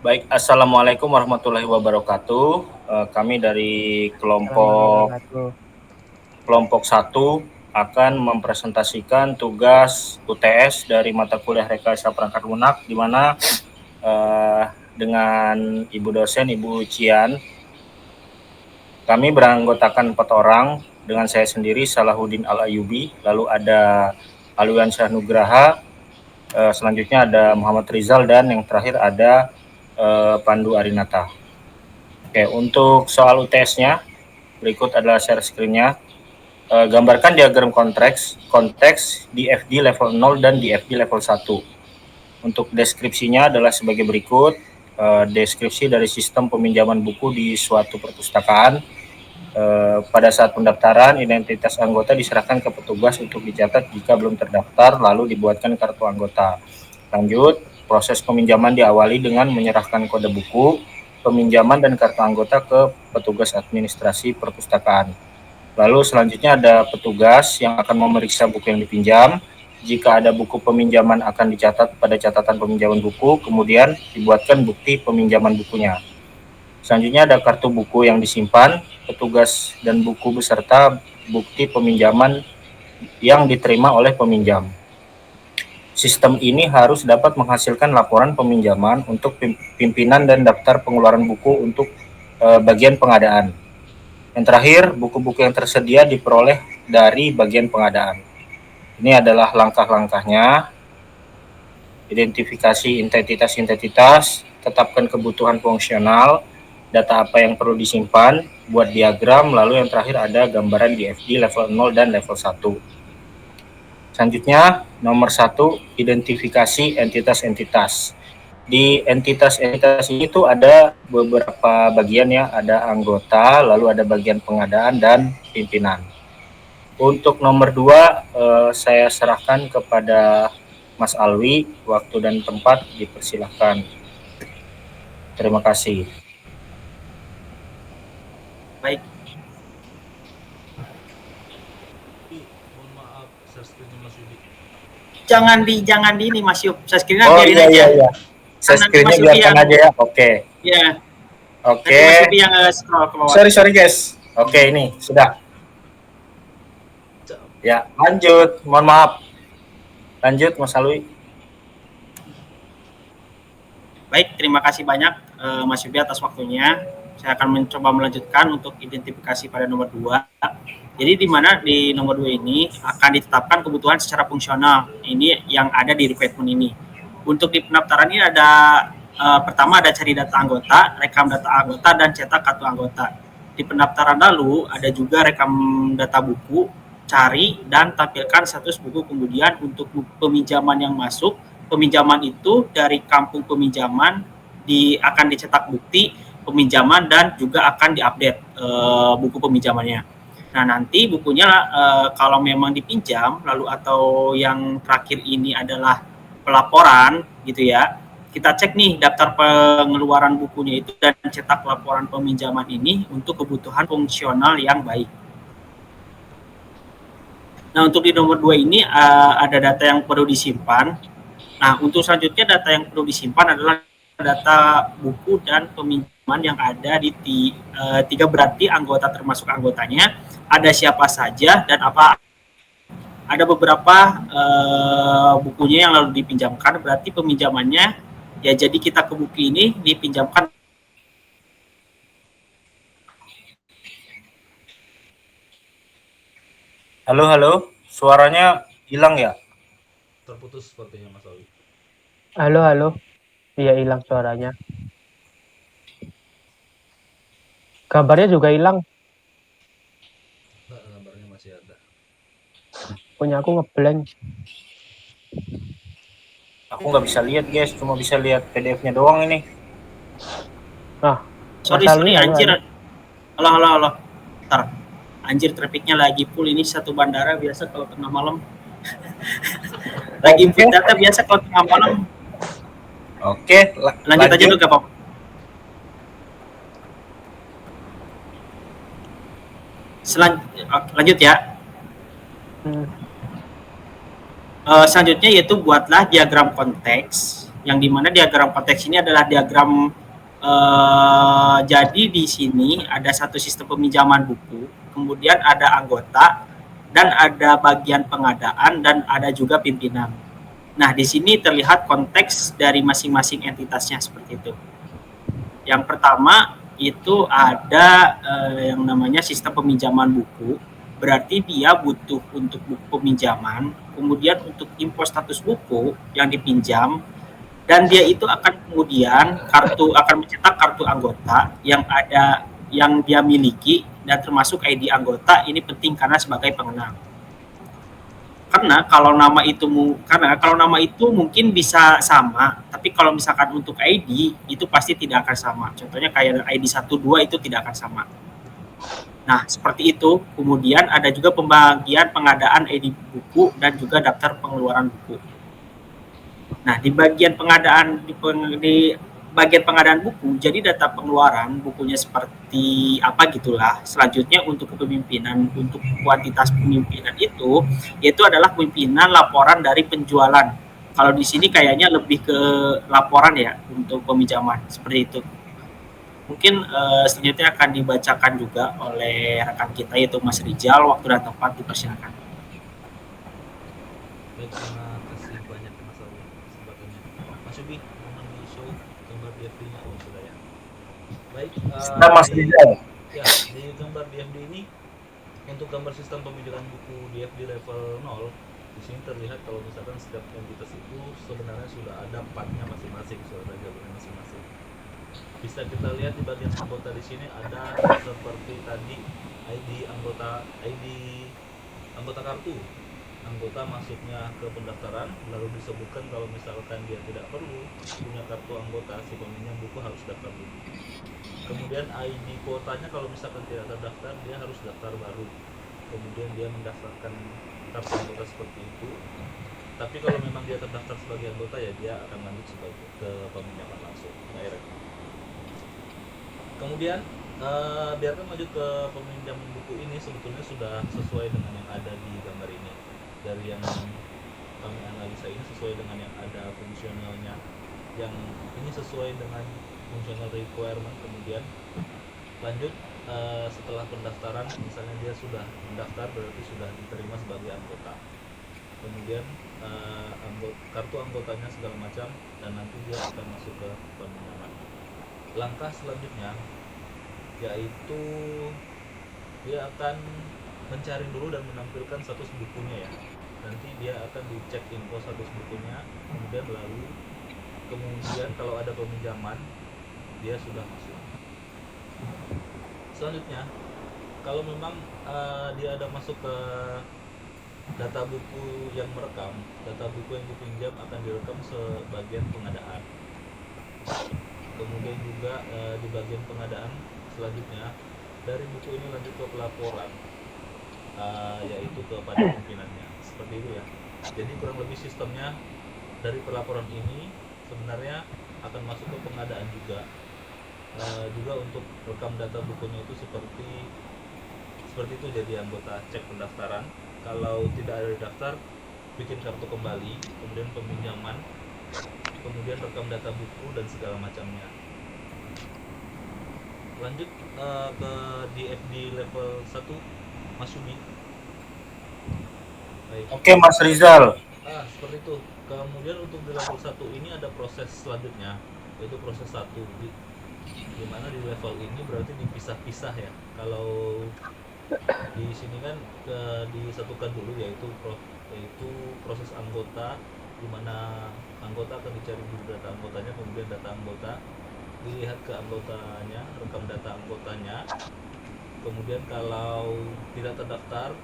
Baik, Assalamualaikum warahmatullahi wabarakatuh. Kami dari kelompok Wabarakatuh. kelompok 1 akan mempresentasikan tugas UTS dari mata kuliah Rekayasa Perangkat Lunak, di mana dengan Ibu dosen, Ibu Cian, kami beranggotakan 4 orang, dengan saya sendiri Salahuddin Al-Ayubi, lalu ada Alwian Syah Nugraha, selanjutnya ada Muhammad Rizal, dan yang terakhir ada Pandu Arinata. Oke, untuk soal UTS-nya, berikut adalah share screen-nya. Gambarkan diagram konteks di FD level 0 dan di FD level 1. Untuk deskripsinya adalah sebagai berikut. Deskripsi dari sistem peminjaman buku di suatu perpustakaan. Pada saat pendaftaran, identitas anggota diserahkan ke petugas untuk dicatat jika belum terdaftar, lalu dibuatkan kartu anggota. Lanjut, proses peminjaman diawali dengan menyerahkan kode buku, peminjaman dan kartu anggota ke petugas administrasi perpustakaan. Lalu selanjutnya ada petugas yang akan memeriksa buku yang dipinjam. Jika ada buku peminjaman akan dicatat pada catatan peminjaman buku, kemudian dibuatkan bukti peminjaman bukunya. Selanjutnya ada kartu buku yang disimpan, petugas dan buku beserta bukti peminjaman yang diterima oleh peminjam. Sistem ini harus dapat menghasilkan laporan peminjaman untuk pimpinan dan daftar pengeluaran buku untuk bagian pengadaan. Yang terakhir, buku-buku yang tersedia diperoleh dari bagian pengadaan. Ini adalah langkah-langkahnya. Identifikasi identitas, tetapkan kebutuhan fungsional, data apa yang perlu disimpan, buat diagram, lalu yang terakhir ada gambaran di FD level 0 dan level 1. Selanjutnya, nomor 1, identifikasi entitas-entitas. Di entitas-entitas ini tuh ada beberapa bagian ya, ada anggota, lalu ada bagian pengadaan dan pimpinan. Untuk nomor 2, saya serahkan kepada Mas Alwi, waktu dan tempat dipersilahkan. Terima kasih. Baik. Mohon maaf, share screen-nya Mas Yudi. Jangan di ini Mas Yup. Share screen-nya Oh biarin iya aja. iya. Share Nanti screen-nya Mas Yupi biarkan yang aja ya. Oke. ya, Oke. nanti Mas Yupi yang scroll ke bawah. Sorry guys. Oke, ini sudah. Ya, lanjut. Mohon maaf. Lanjut Mas Alwi. Baik, terima kasih banyak Mas Yupi atas waktunya. Saya akan mencoba melanjutkan untuk identifikasi pada nomor 2. Jadi di mana di nomor 2 ini akan ditetapkan kebutuhan secara fungsional. Ini yang ada di requirement ini. Untuk di pendaftaran ini ada pertama ada cari data anggota, rekam data anggota, dan cetak kartu anggota. Di pendaftaran lalu ada juga rekam data buku, cari dan tampilkan status buku kemudian untuk peminjaman yang masuk. Peminjaman itu dari kampung peminjaman akan dicetak bukti peminjaman dan juga akan diupdate buku peminjamannya. Nah, nanti bukunya kalau memang dipinjam lalu atau yang terakhir ini adalah pelaporan gitu ya. Kita cek nih daftar pengeluaran bukunya itu dan cetak laporan peminjaman ini untuk kebutuhan fungsional yang baik. Nah, untuk di nomor 2 ini ada data yang perlu disimpan. Nah, untuk selanjutnya data yang perlu disimpan adalah data buku dan peminjaman yang ada di 3 berarti anggota termasuk anggotanya, ada siapa saja dan apa. Ada beberapa bukunya yang lalu dipinjamkan, berarti peminjamannya ya jadi kita ke buku ini dipinjamkan. Halo, suaranya hilang ya? Terputus sepertinya Mas Alwi. Halo. Iya, hilang suaranya. Gambarnya juga hilang. Nah, gambarnya masih ada. Punya aku ngeblank. Aku nggak bisa lihat guys, cuma bisa lihat PDF-nya doang ini. Sorry anjir. Halo. Ntar. Anjir, trafficnya lagi full ini satu bandara biasa kalau tengah malam. Lagi input data biasa kalau tengah malam. Oke, lanjut aja dulu gak apa-apa. Lanjut ya. Selanjutnya yaitu buatlah diagram konteks yang dimana diagram konteks ini adalah diagram jadi di sini ada satu sistem peminjaman buku, kemudian ada anggota, dan ada bagian pengadaan, dan ada juga pimpinan. Nah, di sini terlihat konteks dari masing-masing entitasnya seperti itu. Yang pertama itu ada yang namanya sistem peminjaman buku, berarti dia butuh untuk buku peminjaman, kemudian untuk info status buku yang dipinjam, dan dia itu akan kemudian akan mencetak kartu anggota yang dia miliki, dan termasuk ID anggota. Ini penting karena sebagai pengenal. Karena kalau nama itu mungkin bisa sama, tapi kalau misalkan untuk ID itu pasti tidak akan sama. Contohnya kayak ID 1 2 itu tidak akan sama. Nah, seperti itu. Kemudian ada juga pembagian pengadaan ID buku dan juga daftar pengeluaran buku. Nah, di bagian pengadaan buku, jadi data pengeluaran bukunya seperti apa gitulah. Selanjutnya untuk kepemimpinan, untuk kuantitas pemimpinan itu, yaitu adalah pemimpinan laporan dari penjualan. Kalau di sini kayaknya lebih ke laporan ya untuk peminjaman, seperti itu. Mungkin selanjutnya akan dibacakan juga oleh rekan kita yaitu Mas Rizal. Waktu dan tempat dipersilakan. Baik, terima kasih banyak Mas Awi kesempatannya. Mas Yubi, mohon di show gambar DFD-nya. Oh, sudah ya. Baik, Sudah, Mas Rizal. ya, di gambar DFD ini untuk gambar sistem pemilikan buku DFD level 0, di sini terlihat kalau misalkan setiap entitas itu sebenarnya sudah ada partnya masing-masing, sudah ada jalurnya masing-masing. Bisa kita lihat di bagian anggota di sini ada seperti tadi ID anggota kartu. Anggota masuknya ke pendaftaran, lalu disebutkan kalau misalkan dia tidak perlu punya kartu anggota, si peminjam buku harus daftar dulu. Kemudian ID kuotanya kalau misalkan tidak terdaftar, dia harus daftar baru. Kemudian dia mendaftarkan kartu anggota seperti itu. Tapi kalau memang dia terdaftar sebagai anggota, ya dia akan lanjut ke peminjaman langsung, direct. Kemudian biarkan lanjut ke peminjaman buku ini sebetulnya sudah sesuai dengan yang ada di gambar ini. Dari yang kami analisa ini sesuai dengan yang ada fungsionalnya, yang ini sesuai dengan functional requirement. Kemudian lanjut setelah pendaftaran, misalnya dia sudah mendaftar berarti sudah diterima sebagai anggota. Kemudian kartu anggotanya segala macam, dan nanti dia akan masuk ke peminjaman. Langkah selanjutnya yaitu dia akan mencari dulu dan menampilkan status bukunya ya. Nanti dia akan dicek info status bukunya, kemudian kalau ada peminjaman dia sudah masuk. Selanjutnya, kalau memang dia ada masuk ke data buku yang merekam, data buku yang dipinjam akan direkam sebagian pengadaan. Kemudian juga di bagian pengadaan selanjutnya, dari buku ini lanjut ke pelaporan, yaitu kepada pimpinannya, seperti itu ya. Jadi kurang lebih sistemnya dari pelaporan ini sebenarnya akan masuk ke pengadaan juga. Juga untuk rekam data bukunya itu seperti itu, jadi anggota cek pendaftaran. Kalau tidak ada daftar, bikin kartu kembali, kemudian peminjaman, kemudian rekam data buku dan segala macamnya. Lanjut ke DFD level 1, Mas Yubi. Baik. Oke, Mas Rizal. Seperti itu. Kemudian untuk di level 1 ini ada proses selanjutnya, yaitu proses 1. Di mana di level ini berarti dipisah-pisah ya. Kalau di sini kan disatukan dulu, yaitu proses anggota, di mana anggota akan dicari dulu data anggotanya, kemudian data anggota dilihat ke anggotanya, rekam data anggotanya. Kemudian kalau tidak terdaftar,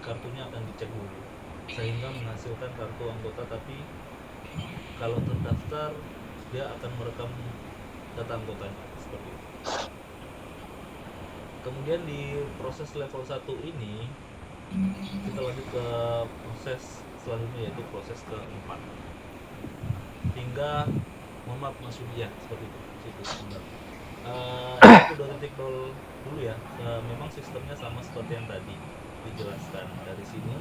kartunya akan dicek dulu sehingga menghasilkan kartu anggota. Tapi kalau terdaftar, dia akan merekam data anggotanya seperti itu. Kemudian di proses level 1 ini kita lanjut ke proses selanjutnya, yaitu proses keempat hingga Mas Yubi ya, seperti itu. Itu 2.0 dulu ya. Memang sistemnya sama seperti yang tadi. dijelaskan dari sini.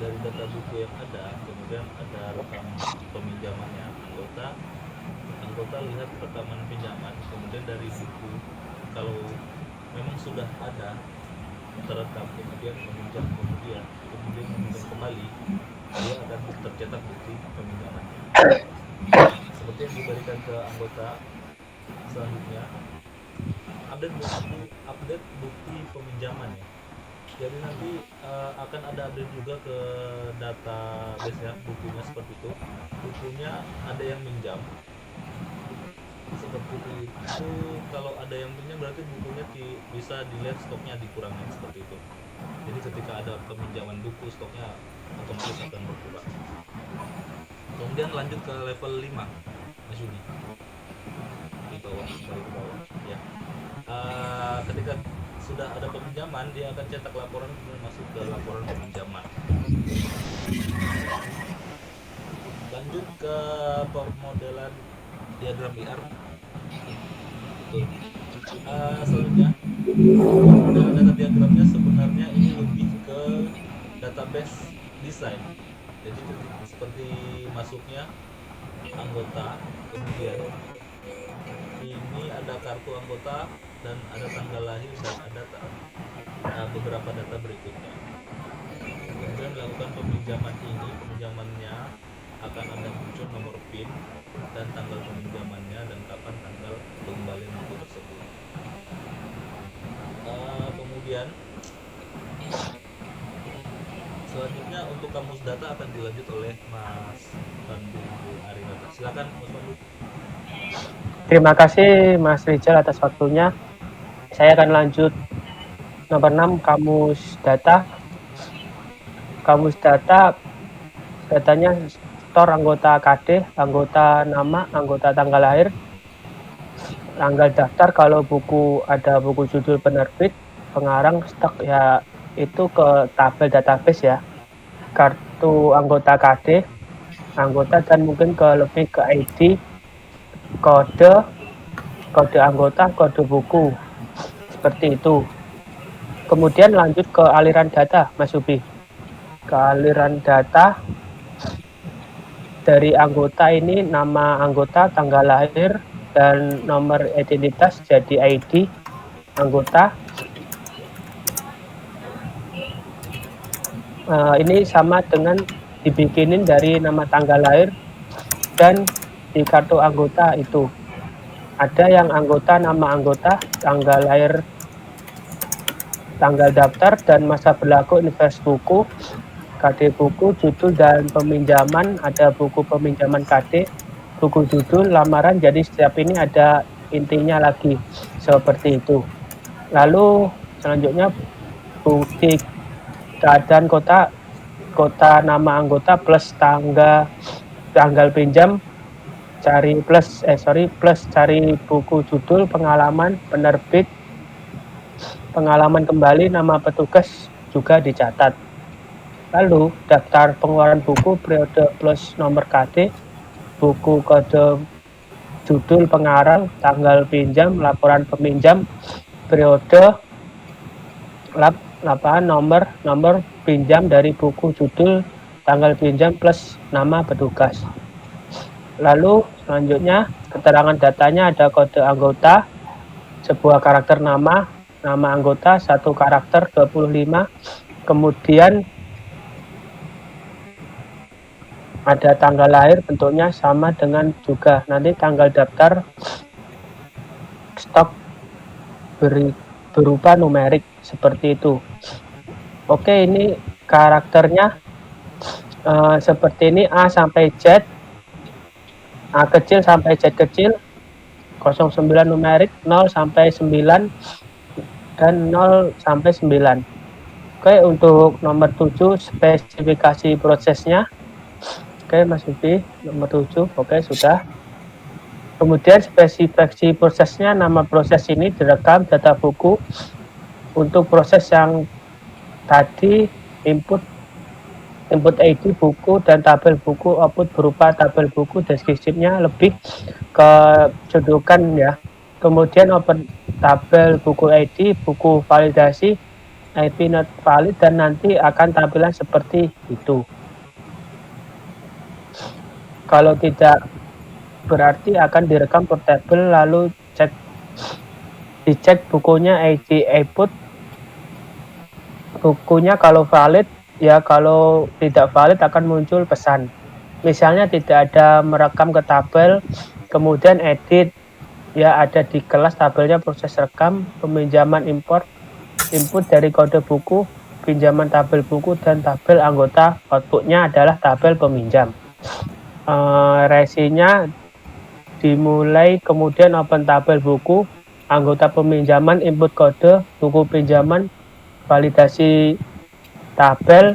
Dari data buku yang ada, kemudian ada rekam peminjamannya anggota lihat rekaman pinjaman, kemudian dari buku, kalau memang sudah ada terekam, kemudian meminjam, kemudian meminjam kembali, dia akan tercetak bukti peminjamannya seperti yang diberikan ke anggota. Selanjutnya update bukti peminjaman ya. Jadi nanti akan ada update juga ke database ya, bukunya seperti itu. Bukunya ada yang minjam seperti itu. Kalau ada yang minjam berarti bukunya bisa dilihat stoknya dikurangin seperti itu. Jadi ketika ada peminjaman buku, stoknya otomatis akan berkurang. Kemudian lanjut ke level 5, Mas Yudi. Di bawah ya. Ketika sudah ada peminjaman, dia akan cetak laporan kemudian masuk ke laporan peminjaman. Lanjut ke pemodelan diagram IR. Selanjutnya pemodelan data diagramnya sebenarnya ini lebih ke database design. Jadi seperti masuknya anggota, kemudian ini ada kartu anggota dan ada tanggal lahir dan ada beberapa data berikutnya. Kemudian melakukan peminjamannya akan ada muncul nomor PIN dan tanggal peminjamannya dan kapan tanggal pengembalian buku tersebut. Kemudian selanjutnya untuk kamus data akan dilanjut oleh Mas Pandu Arinata. Silakan Mas Pandu. Terima kasih Mas Rizal atas waktunya. Saya akan lanjut nomor 6, kamus data. Kamus data, datanya store anggota KD, anggota nama, anggota tanggal lahir, tanggal daftar kalau buku ada buku judul penerbit, pengarang, stok ya itu ke tabel database ya. Kartu anggota KD, anggota dan mungkin lebih ke ID, kode anggota, kode buku, seperti itu. Kemudian lanjut ke aliran data, Mas Ubi. Ke aliran data dari anggota ini, nama anggota, tanggal lahir, dan nomor identitas jadi ID anggota. Ini sama dengan dibikinin dari nama tanggal lahir dan di kartu anggota itu ada yang anggota, nama anggota, tanggal lahir, tanggal daftar, dan masa berlaku invest buku, KD buku, judul dan peminjaman, ada buku peminjaman KD, buku judul, lamaran. Jadi setiap ini ada intinya lagi seperti itu. Lalu selanjutnya bukti keadaan kota nama anggota plus tanggal pinjam, plus cari buku judul, pengalaman penerbit, pengalaman kembali, nama petugas juga dicatat. Lalu daftar pengeluaran buku periode plus nomor KD, buku kode judul, pengarang, tanggal pinjam, laporan peminjam, periode, nomor pinjam dari buku judul, tanggal pinjam plus nama petugas. Lalu selanjutnya keterangan datanya ada kode anggota, sebuah karakter nama anggota, 1 karakter 25, kemudian ada tanggal lahir, bentuknya sama dengan juga nanti tanggal daftar, stok berupa numerik seperti itu. Oke, ini karakternya seperti ini, A sampai Z, A kecil sampai Z kecil, 09 numerik, 0 sampai 9 dan 0 sampai 9. Oke, untuk nomor 7 spesifikasi prosesnya. Oke, Mas Ubi, nomor 7. Oke, sudah. Kemudian spesifikasi prosesnya, nama proses ini direkam data buku. Untuk proses yang tadi input ID buku dan tabel buku, output berupa tabel buku, deskripsinya lebih ke kedudukan ya. Kemudian open tabel buku ID, buku validasi, IP not valid dan nanti akan tampilan seperti itu. Kalau tidak, berarti akan direkam portable lalu dicek bukunya ID input. Bukunya kalau valid, ya kalau tidak valid akan muncul pesan. Misalnya tidak ada merekam ke tabel, kemudian edit, ya ada di kelas tabelnya proses rekam, peminjaman import, input dari kode buku, pinjaman tabel buku dan tabel anggota, outputnya adalah tabel peminjam. Resinya dimulai, kemudian open tabel buku, anggota peminjaman, input kode, buku pinjaman, validasi tabel,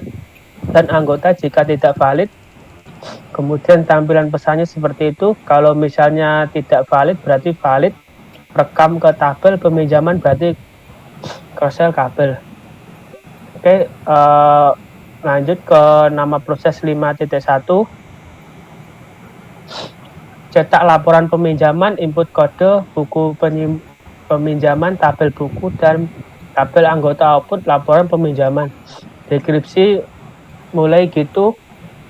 dan anggota jika tidak valid. Kemudian tampilan pesannya seperti itu. Kalau misalnya tidak valid berarti valid, rekam ke tabel peminjaman berarti cross-sell kabel. Oke, lanjut ke nama proses 5.1. Cetak laporan peminjaman, input kode, buku peminjaman, tabel buku, dan tabel anggota output laporan peminjaman. Deskripsi mulai gitu,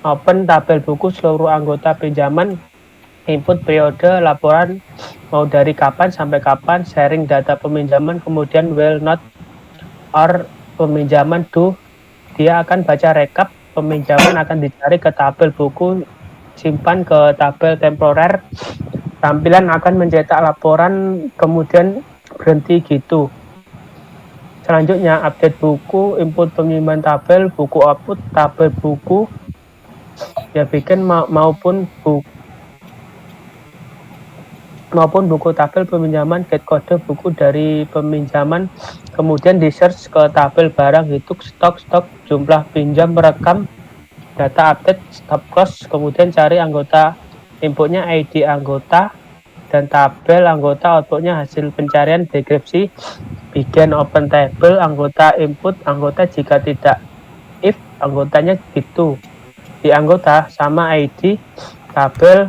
open tabel buku seluruh anggota pinjaman, input periode laporan mau dari kapan sampai kapan, sharing data peminjaman, kemudian will not or peminjaman do, dia akan baca rekap, peminjaman akan dicari ke tabel buku, simpan ke tabel temporer, tampilan akan mencetak laporan, kemudian berhenti gitu. Selanjutnya update buku, input penyimpan tabel, buku output, tabel buku, ya bikin maupun buku tabel peminjaman, get kode buku dari peminjaman, kemudian di search ke tabel barang, hitung stok, jumlah pinjam, merekam, data update, stop cost, kemudian cari anggota, inputnya ID anggota, dan tabel anggota, outputnya hasil pencarian, deskripsi, bikin open table, anggota input, anggota jika tidak, if, anggotanya gitu, di anggota sama ID, tabel,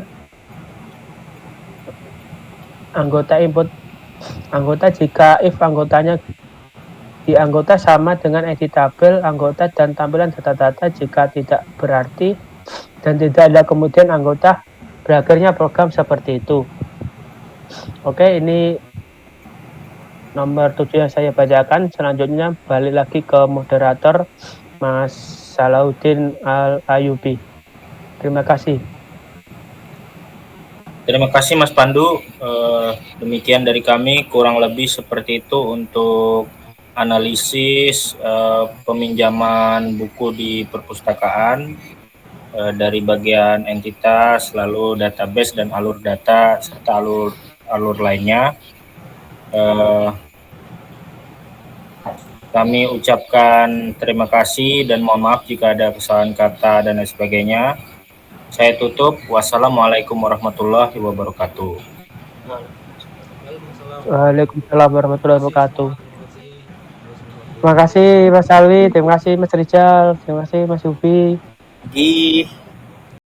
anggota input, anggota jika if anggotanya di anggota sama dengan ID tabel, anggota, dan tampilan data-data jika tidak berarti, dan tidak ada kemudian anggota, berakhirnya program seperti itu. Oke, ini nomor 7 yang saya bacakan. Selanjutnya balik lagi ke moderator Mas Salahuddin Al-Ayubi. Terima kasih. Terima kasih Mas Pandu. Demikian dari kami, kurang lebih seperti itu untuk analisis peminjaman buku di perpustakaan dari bagian entitas, lalu database dan alur data serta alur lainnya. Kami ucapkan terima kasih dan mohon maaf jika ada kesalahan kata dan lain sebagainya. Saya tutup. Wassalamualaikum warahmatullahi wabarakatuh. Waalaikumsalam warahmatullahi wabarakatuh. Terima kasih Mas Ali, terima kasih Mas Rizal, terima kasih Mas Ubi.